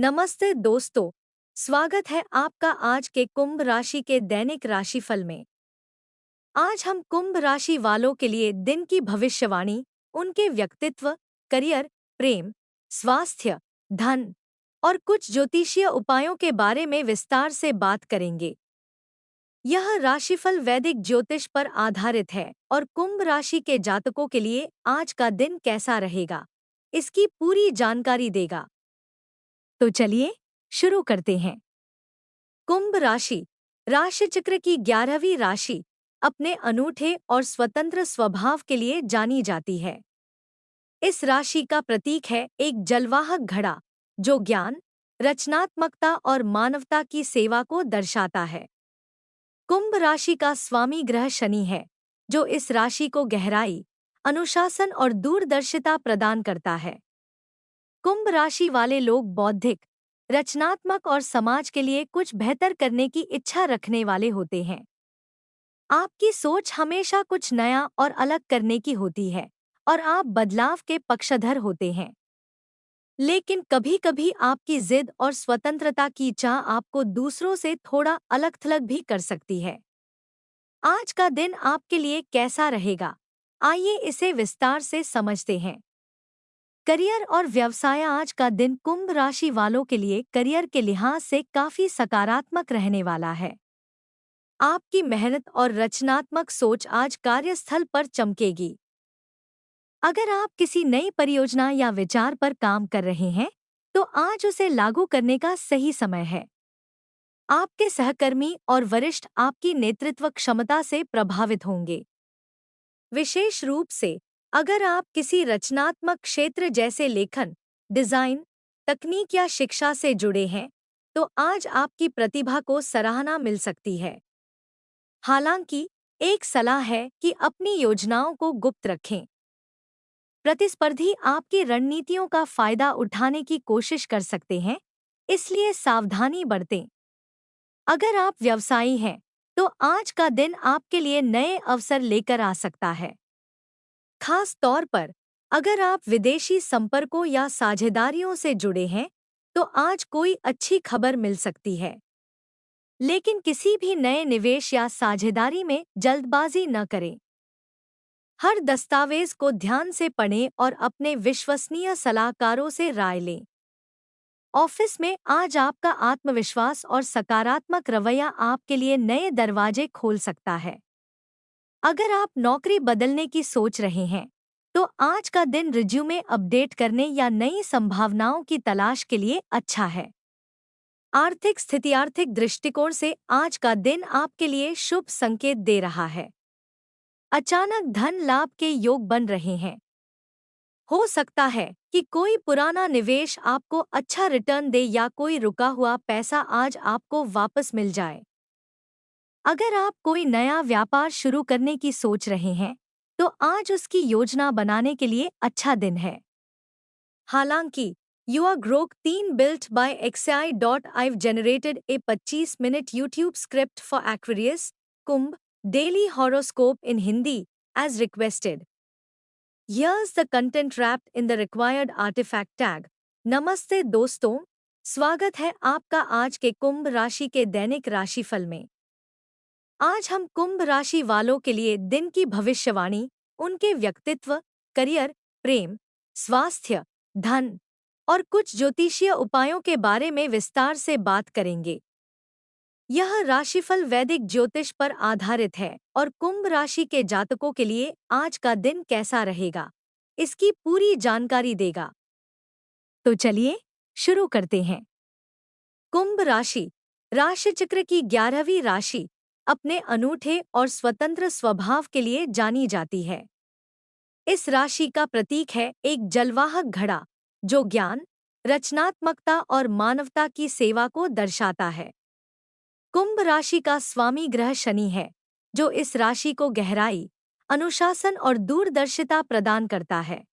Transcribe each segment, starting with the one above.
नमस्ते दोस्तों, स्वागत है आपका आज के कुंभ राशि के दैनिक राशिफल में। आज हम कुंभ राशि वालों के लिए दिन की भविष्यवाणी, उनके व्यक्तित्व, करियर, प्रेम, स्वास्थ्य, धन और कुछ ज्योतिषीय उपायों के बारे में विस्तार से बात करेंगे। यह राशिफल वैदिक ज्योतिष पर आधारित है और कुंभ राशि के जातकों के लिए आज का दिन कैसा रहेगा, इसकी पूरी जानकारी देगा। तो चलिए शुरू करते हैं। कुंभ राशि राशि चक्र की 11वीं राशि अपने अनूठे और स्वतंत्र स्वभाव के लिए जानी जाती है। इस राशि का प्रतीक है एक जलवाहक घड़ा जो ज्ञान, रचनात्मकता और मानवता की सेवा को दर्शाता है। कुंभ राशि का स्वामी ग्रह शनि है, जो इस राशि को गहराई, अनुशासन और दूरदर्शिता प्रदान करता है। कुंभ राशि वाले लोग बौद्धिक, रचनात्मक और समाज के लिए कुछ बेहतर करने की इच्छा रखने वाले होते हैं। आपकी सोच हमेशा कुछ नया और अलग करने की होती है और आप बदलाव के पक्षधर होते हैं। लेकिन कभी-कभी आपकी जिद और स्वतंत्रता की चाह आपको दूसरों से थोड़ा अलग-थलग भी कर सकती है। आज का दिन आपके लिए कैसा रहेगा? आइए इसे विस्तार से समझते हैं। करियर और व्यवसाय आज का दिन कुंभ राशि वालों के लिए करियर के लिहाज से काफी सकारात्मक रहने वाला है। आपकी मेहनत और रचनात्मक सोच आज कार्यस्थल पर चमकेगी। अगर आप किसी नई परियोजना या विचार पर काम कर रहे हैं, तो आज उसे लागू करने का सही समय है। आपके सहकर्मी और वरिष्ठ आपकी नेतृत्व क्षमता से प्रभावित होंगे। विशेष रूप से अगर आप किसी रचनात्मक क्षेत्र जैसे लेखन, डिजाइन, तकनीक या शिक्षा से जुड़े हैं, तो आज आपकी प्रतिभा को सराहना मिल सकती है। हालांकि एक सलाह है कि अपनी योजनाओं को गुप्त रखें। प्रतिस्पर्धी आपकी रणनीतियों का फायदा उठाने की कोशिश कर सकते हैं, इसलिए सावधानी बरतें। अगर आप व्यवसायी हैं, तो आज का दिन आपके लिए नए अवसर लेकर आ सकता है। खास तौर पर अगर आप विदेशी संपर्कों या साझेदारियों से जुड़े हैं, तो आज कोई अच्छी खबर मिल सकती है। लेकिन किसी भी नए निवेश या साझेदारी में जल्दबाजी न करें। हर दस्तावेज को ध्यान से पढ़ें और अपने विश्वसनीय सलाहकारों से राय लें। ऑफिस में आज आपका आत्मविश्वास और सकारात्मक रवैया आपके लिए नए दरवाजे खोल सकता है। अगर आप नौकरी बदलने की सोच रहे हैं, तो आज का दिन रिज्यूमे अपडेट करने या नई संभावनाओं की तलाश के लिए अच्छा है। आर्थिक दृष्टिकोण से आज का दिन आपके लिए शुभ संकेत दे रहा है। अचानक धन लाभ के योग बन रहे हैं। हो सकता है कि कोई पुराना निवेश आपको अच्छा रिटर्न दे या कोई रुका हुआ पैसा आज आपको वापस मिल जाए। अगर आप कोई नया व्यापार शुरू करने की सोच रहे हैं, तो आज उसकी योजना बनाने के लिए अच्छा दिन है। हालांकि युवा Grok 3 built by XI. I've generated a 25-minute YouTube script for Aquarius, Kumbh, daily horoscope in Hindi, as requested. Here's the content wrapped in the required artifact tag. नमस्ते दोस्तों, स्वागत है आपका आज के कुंभ राशि के दैनिक राशिफल में। आज हम कुंभ राशि वालों के लिए दिन की भविष्यवाणी, उनके व्यक्तित्व, करियर, प्रेम, स्वास्थ्य, धन और कुछ ज्योतिषीय उपायों के बारे में विस्तार से बात करेंगे। यह राशिफल वैदिक ज्योतिष पर आधारित है और कुंभ राशि के जातकों के लिए आज का दिन कैसा रहेगा, इसकी पूरी जानकारी देगा। तो चलिए शुरू करते हैं। कुंभ राशि राशि चक्र की 11वीं राशि अपने अनूठे और स्वतंत्र स्वभाव के लिए जानी जाती है। इस राशि का प्रतीक है एक जलवाहक घड़ा जो ज्ञान, रचनात्मकता और मानवता की सेवा को दर्शाता है। कुंभ राशि का स्वामी ग्रह शनि है, जो इस राशि को गहराई, अनुशासन और दूरदर्शिता प्रदान करता है।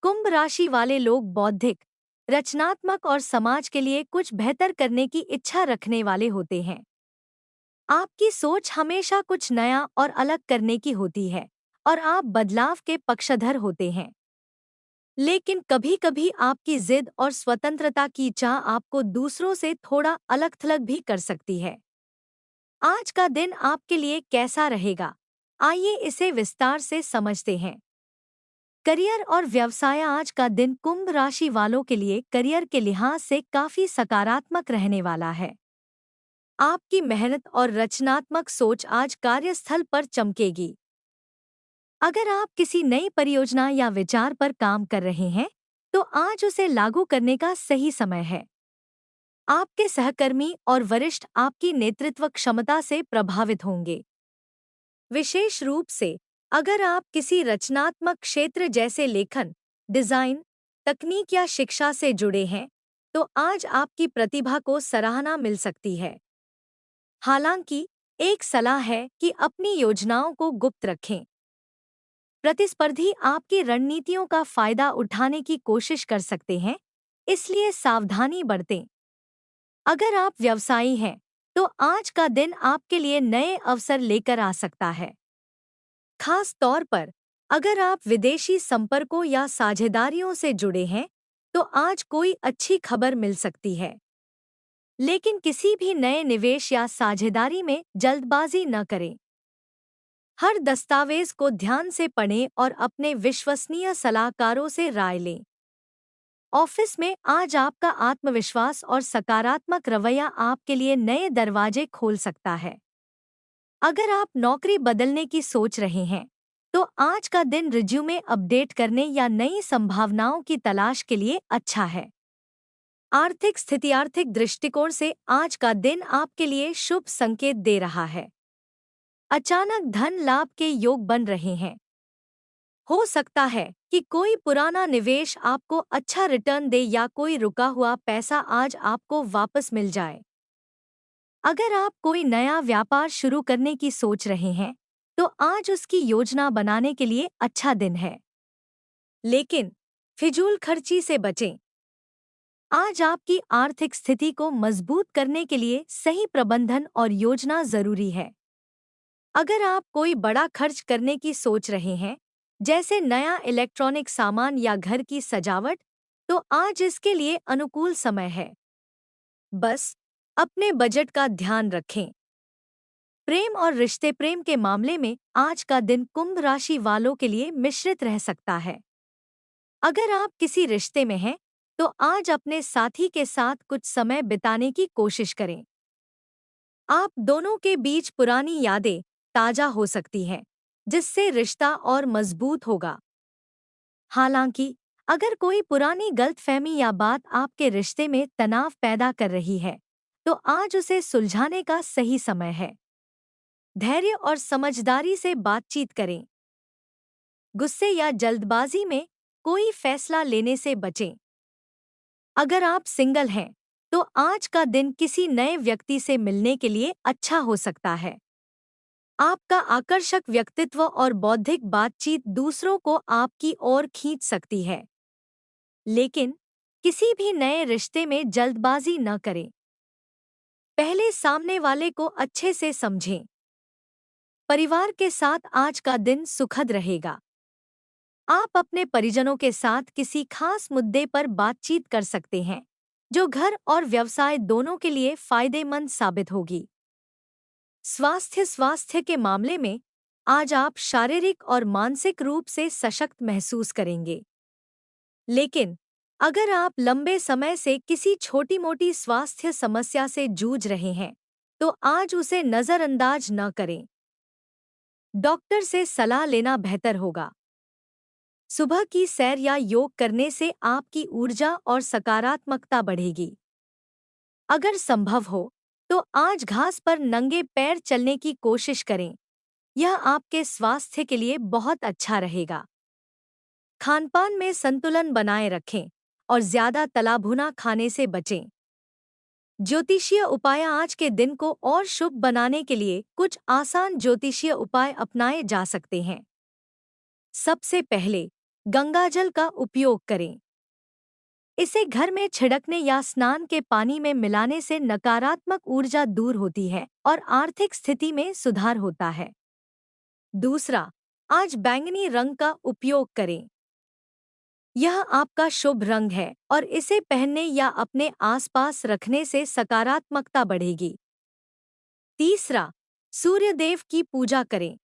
कुंभ राशि वाले लोग बौद्धिक, रचनात्मक और समाज के लिए कुछ बेहतर करने की इच्छा रखने वाले होते हैं। आपकी सोच हमेशा कुछ नया और अलग करने की होती है और आप बदलाव के पक्षधर होते हैं। लेकिन कभी-कभी आपकी जिद और स्वतंत्रता की चाह आपको दूसरों से थोड़ा अलग-थलग भी कर सकती है। आज का दिन आपके लिए कैसा रहेगा? आइए इसे विस्तार से समझते हैं। करियर और व्यवसाय। आज का दिन कुंभ राशि वालों के लिए करियर के लिहाज से काफी सकारात्मक रहने वाला है। आपकी मेहनत और रचनात्मक सोच आज कार्यस्थल पर चमकेगी। अगर आप किसी नई परियोजना या विचार पर काम कर रहे हैं, तो आज उसे लागू करने का सही समय है। आपके सहकर्मी और वरिष्ठ आपकी नेतृत्व क्षमता से प्रभावित होंगे। विशेष रूप से अगर आप किसी रचनात्मक क्षेत्र जैसे लेखन, डिजाइन, तकनीक या शिक्षा से जुड़े हैं, तो आज आपकी प्रतिभा को सराहना मिल सकती है। हालांकि एक सलाह है कि अपनी योजनाओं को गुप्त रखें। प्रतिस्पर्धी आपकी रणनीतियों का फायदा उठाने की कोशिश कर सकते हैं, इसलिए सावधानी बरतें। अगर आप व्यवसायी हैं, तो आज का दिन आपके लिए नए अवसर लेकर आ सकता है। खास तौर पर अगर आप विदेशी संपर्कों या साझेदारियों से जुड़े हैं, तो आज कोई अच्छी खबर मिल सकती है। लेकिन किसी भी नए निवेश या साझेदारी में जल्दबाजी न करें। हर दस्तावेज को ध्यान से पढ़ें और अपने विश्वसनीय सलाहकारों से राय लें। ऑफिस में आज आपका आत्मविश्वास और सकारात्मक रवैया आपके लिए नए दरवाजे खोल सकता है। अगर आप नौकरी बदलने की सोच रहे हैं, तो आज का दिन रिज्यूमे अपडेट करने या नई संभावनाओं की तलाश के लिए अच्छा है। आर्थिक स्थिति। आर्थिक दृष्टिकोण से आज का दिन आपके लिए शुभ संकेत दे रहा है। अचानक धन लाभ के योग बन रहे हैं। हो सकता है कि कोई पुराना निवेश आपको अच्छा रिटर्न दे या कोई रुका हुआ पैसा आज आपको वापस मिल जाए। अगर आप कोई नया व्यापार शुरू करने की सोच रहे हैं, तो आज उसकी योजना बनाने के लिए अच्छा दिन है। लेकिन फिजूल खर्ची से बचें। आज आपकी आर्थिक स्थिति को मजबूत करने के लिए सही प्रबंधन और योजना जरूरी है। अगर आप कोई बड़ा खर्च करने की सोच रहे हैं, जैसे नया इलेक्ट्रॉनिक सामान या घर की सजावट, तो आज इसके लिए अनुकूल समय है। बस अपने बजट का ध्यान रखें। प्रेम और रिश्ते। प्रेम के मामले में आज का दिन कुंभ राशि वालों के लिए मिश्रित रह सकता है। अगर आप किसी रिश्ते में हैं, तो आज अपने साथी के साथ कुछ समय बिताने की कोशिश करें। आप दोनों के बीच पुरानी यादें ताजा हो सकती हैं, जिससे रिश्ता और मजबूत होगा। हालांकि अगर कोई पुरानी गलतफहमी या बात आपके रिश्ते में तनाव पैदा कर रही है, तो आज उसे सुलझाने का सही समय है। धैर्य और समझदारी से बातचीत करें। गुस्से या जल्दबाजी में कोई फैसला लेने से बचें। अगर आप सिंगल हैं, तो आज का दिन किसी नए व्यक्ति से मिलने के लिए अच्छा हो सकता है। आपका आकर्षक व्यक्तित्व और बौद्धिक बातचीत दूसरों को आपकी ओर खींच सकती है। लेकिन किसी भी नए रिश्ते में जल्दबाजी न करें। पहले सामने वाले को अच्छे से समझें। परिवार के साथ आज का दिन सुखद रहेगा। आप अपने परिजनों के साथ किसी खास मुद्दे पर बातचीत कर सकते हैं, जो घर और व्यवसाय दोनों के लिए फायदेमंद साबित होगी। स्वास्थ्य के मामले में आज आप शारीरिक और मानसिक रूप से सशक्त महसूस करेंगे। लेकिन अगर आप लंबे समय से किसी छोटी-मोटी स्वास्थ्य समस्या से जूझ रहे हैं, तो आज उसे नजरअंदाज न करें। डॉक्टर से सलाह लेना बेहतर होगा। सुबह की सैर या योग करने से आपकी ऊर्जा और सकारात्मकता बढ़ेगी। अगर संभव हो, तो आज घास पर नंगे पैर चलने की कोशिश करें। यह आपके स्वास्थ्य के लिए बहुत अच्छा रहेगा। खानपान में संतुलन बनाए रखें और ज्यादा तला भुना खाने से बचें। ज्योतिषीय उपाय। आज के दिन को और शुभ बनाने के लिए कुछ आसान ज्योतिषीय उपाय अपनाए जा सकते हैं। सबसे पहले गंगाजल का उपयोग करें। इसे घर में छिड़कने या स्नान के पानी में मिलाने से नकारात्मक ऊर्जा दूर होती है और आर्थिक स्थिति में सुधार होता है। दूसरा, आज बैंगनी रंग का उपयोग करें। यह आपका शुभ रंग है और इसे पहनने या अपने आसपास रखने से सकारात्मकता बढ़ेगी। तीसरा, सूर्यदेव की पूजा करें।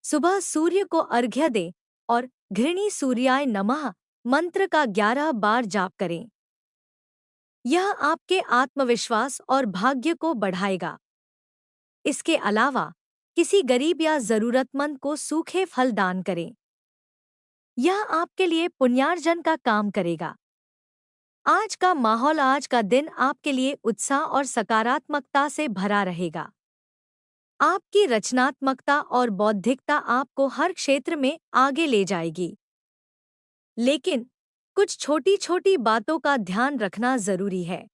सुबह सूर्य को अर्घ्य दें और घृणी सूर्याय नमः मंत्र का 11 बार जाप करें। यह आपके आत्मविश्वास और भाग्य को बढ़ाएगा। इसके अलावा किसी गरीब या जरूरतमंद को सूखे फल दान करें। यह आपके लिए पुण्यार्जन का काम करेगा। आज का दिन आपके लिए उत्साह और सकारात्मकता से भरा रहेगा। आपकी रचनात्मकता और बौद्धिकता आपको हर क्षेत्र में आगे ले जाएगी। लेकिन कुछ छोटी छोटी बातों का ध्यान रखना जरूरी है।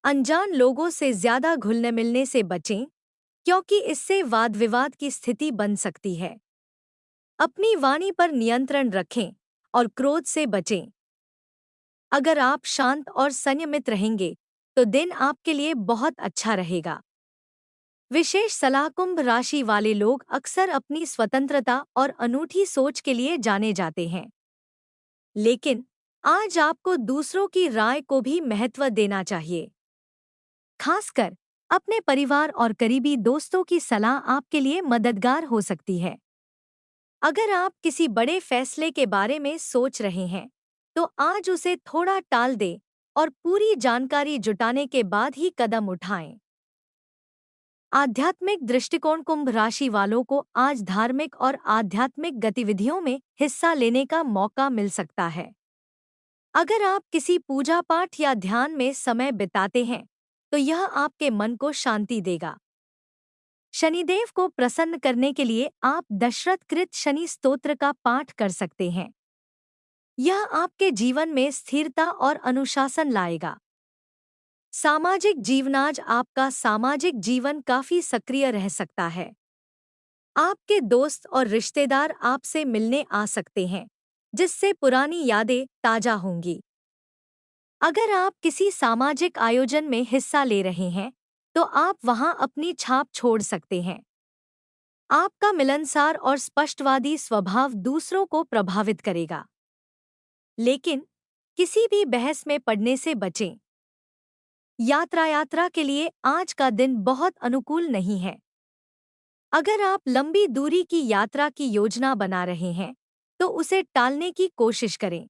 अनजान लोगों से ज्यादा घुलने मिलने से बचें, क्योंकि इससे वाद विवाद की स्थिति बन सकती है। अपनी वाणी पर नियंत्रण रखें और क्रोध से बचें। अगर आप शांत और संयमित रहेंगे तो दिन आपके लिए बहुत अच्छा रहेगा। विशेष सलाह, कुंभ राशि वाले लोग अक्सर अपनी स्वतंत्रता और अनूठी सोच के लिए जाने जाते हैं। लेकिन आज आपको दूसरों की राय को भी महत्व देना चाहिए। खासकर अपने परिवार और करीबी दोस्तों की सलाह आपके लिए मददगार हो सकती है। अगर आप किसी बड़े फैसले के बारे में सोच रहे हैं, तो आज उसे थोड़ा टाल दें और पूरी जानकारी जुटाने के बाद ही कदम उठाएं। आध्यात्मिक दृष्टिकोण, कुंभ राशि वालों को आज धार्मिक और आध्यात्मिक गतिविधियों में हिस्सा लेने का मौका मिल सकता है। अगर आप किसी पूजा पाठ या ध्यान में समय बिताते हैं, तो यह आपके मन को शांति देगा। शनिदेव को प्रसन्न करने के लिए आप दशरथ कृत शनि स्तोत्र का पाठ कर सकते हैं। यह आपके जीवन में स्थिरता और अनुशासन लाएगा। सामाजिक जीवन, आज आपका सामाजिक जीवन काफी सक्रिय रह सकता है। आपके दोस्त और रिश्तेदार आपसे मिलने आ सकते हैं, जिससे पुरानी यादें ताजा होंगी। अगर आप किसी सामाजिक आयोजन में हिस्सा ले रहे हैं, तो आप वहां अपनी छाप छोड़ सकते हैं। आपका मिलनसार और स्पष्टवादी स्वभाव दूसरों को प्रभावित करेगा। लेकिन किसी भी बहस में पड़ने से बचें। यात्रा के लिए आज का दिन बहुत अनुकूल नहीं है। अगर आप लंबी दूरी की यात्रा की योजना बना रहे हैं, तो उसे टालने की कोशिश करें।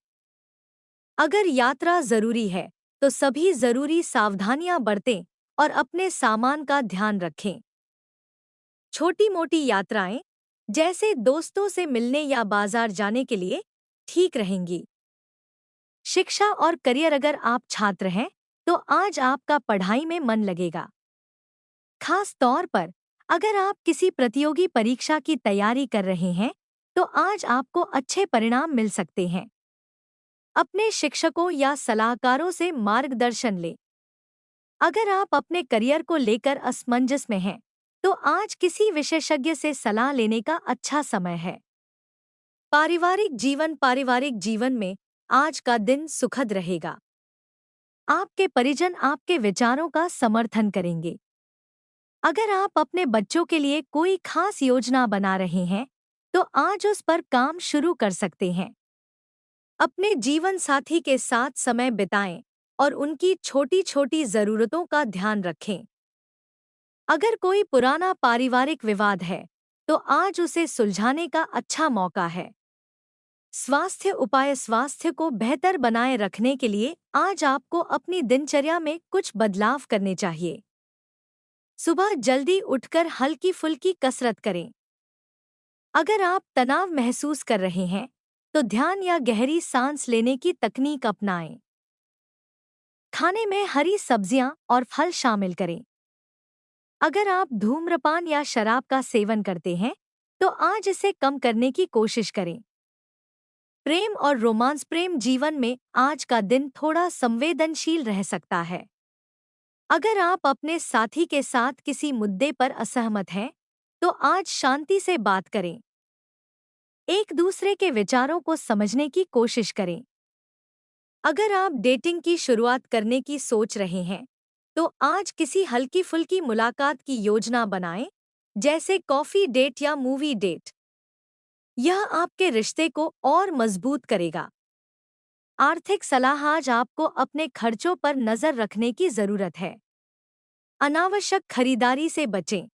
अगर यात्रा जरूरी है, तो सभी जरूरी सावधानियां बरतें और अपने सामान का ध्यान रखें। छोटी-मोटी यात्राएं, जैसे दोस्तों से मिलने या बाजार जाने के लिए, ठीक रहेंगी। शिक्षा और करियर, अगर आप छात्र हैं, तो आज आपका पढ़ाई में मन लगेगा। खास तौर पर अगर आप किसी प्रतियोगी परीक्षा की तैयारी कर रहे हैं, तो आज आपको अच्छे परिणाम मिल सकते हैं। अपने शिक्षकों या सलाहकारों से मार्गदर्शन लें। अगर आप अपने करियर को लेकर असमंजस में हैं, तो आज किसी विशेषज्ञ से सलाह लेने का अच्छा समय है। पारिवारिक जीवन में आज का दिन सुखद रहेगा। आपके परिजन आपके विचारों का समर्थन करेंगे। अगर आप अपने बच्चों के लिए कोई खास योजना बना रहे हैं, तो आज उस पर काम शुरू कर सकते हैं। अपने जीवन साथी के साथ समय बिताएं और उनकी छोटी-छोटी जरूरतों का ध्यान रखें। अगर कोई पुराना पारिवारिक विवाद है, तो आज उसे सुलझाने का अच्छा मौका है। स्वास्थ्य उपाय, स्वास्थ्य को बेहतर बनाए रखने के लिए आज आपको अपनी दिनचर्या में कुछ बदलाव करने चाहिए। सुबह जल्दी उठकर हल्की फुल्की कसरत करें। अगर आप तनाव महसूस कर रहे हैं, तो ध्यान या गहरी सांस लेने की तकनीक अपनाएं। खाने में हरी सब्जियां और फल शामिल करें। अगर आप धूम्रपान या शराब का सेवन करते हैं, तो आज इसे कम करने की कोशिश करें। प्रेम और रोमांस, प्रेम जीवन में आज का दिन थोड़ा संवेदनशील रह सकता है। अगर आप अपने साथी के साथ किसी मुद्दे पर असहमत हैं, तो आज शांति से बात करें। एक दूसरे के विचारों को समझने की कोशिश करें। अगर आप डेटिंग की शुरुआत करने की सोच रहे हैं, तो आज किसी हल्की फुल्की मुलाकात की योजना बनाएं, जैसे कॉफी डेट या मूवी डेट। यह आपके रिश्ते को और मजबूत करेगा। आर्थिक सलाह। आज आपको अपने खर्चों पर नजर रखने की जरूरत है। अनावश्यक खरीदारी से बचें।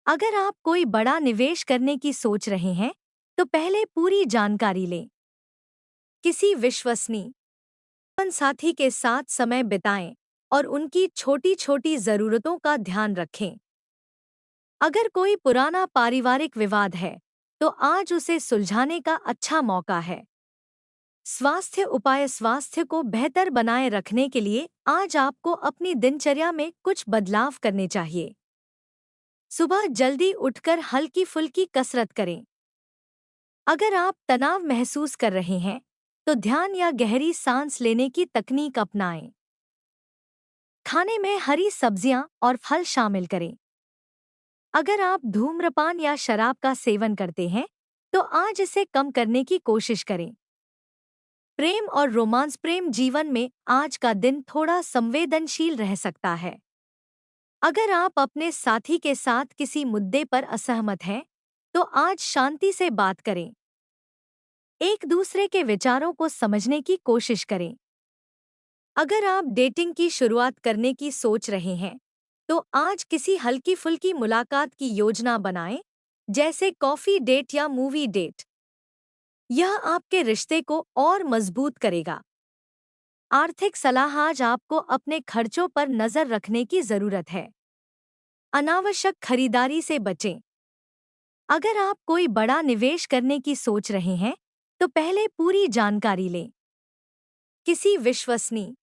अगर आप कोई बड़ा निवेश करने की सोच रहे हैं, तो पहले पूरी जानकारी लें। किसी विश्वसनीय जीवन साथी के साथ समय बिताएं और उनकी छोटी छोटी जरूरतों का ध्यान रखें। अगर कोई पुराना पारिवारिक विवाद है, तो आज उसे सुलझाने का अच्छा मौका है। स्वास्थ्य उपाय। स्वास्थ्य को बेहतर बनाए रखने के लिए आज आपको अपनी दिनचर्या में कुछ बदलाव करने चाहिए। सुबह जल्दी उठकर हल्की फुल्की कसरत करें। अगर आप तनाव महसूस कर रहे हैं, तो ध्यान या गहरी सांस लेने की तकनीक अपनाएं। खाने में हरी सब्जियां और फल शामिल करें। अगर आप धूम्रपान या शराब का सेवन करते हैं, तो आज इसे कम करने की कोशिश करें। प्रेम और रोमांस। प्रेम जीवन में आज का दिन थोड़ा संवेदनशील रह सकता है। अगर आप अपने साथी के साथ किसी मुद्दे पर असहमत हैं, तो आज शांति से बात करें। एक दूसरे के विचारों को समझने की कोशिश करें। अगर आप डेटिंग की शुरुआत करने की सोच रहे हैं, तो आज किसी हल्की फुल्की मुलाकात की योजना बनाएं, जैसे कॉफी डेट या मूवी डेट। यह आपके रिश्ते को और मजबूत करेगा। आर्थिक सलाह। आज आपको अपने खर्चों पर नजर रखने की जरूरत है। अनावश्यक खरीदारी से बचें। अगर आप कोई बड़ा निवेश करने की सोच रहे हैं, तो पहले पूरी जानकारी लें। किसी विश्वसनीय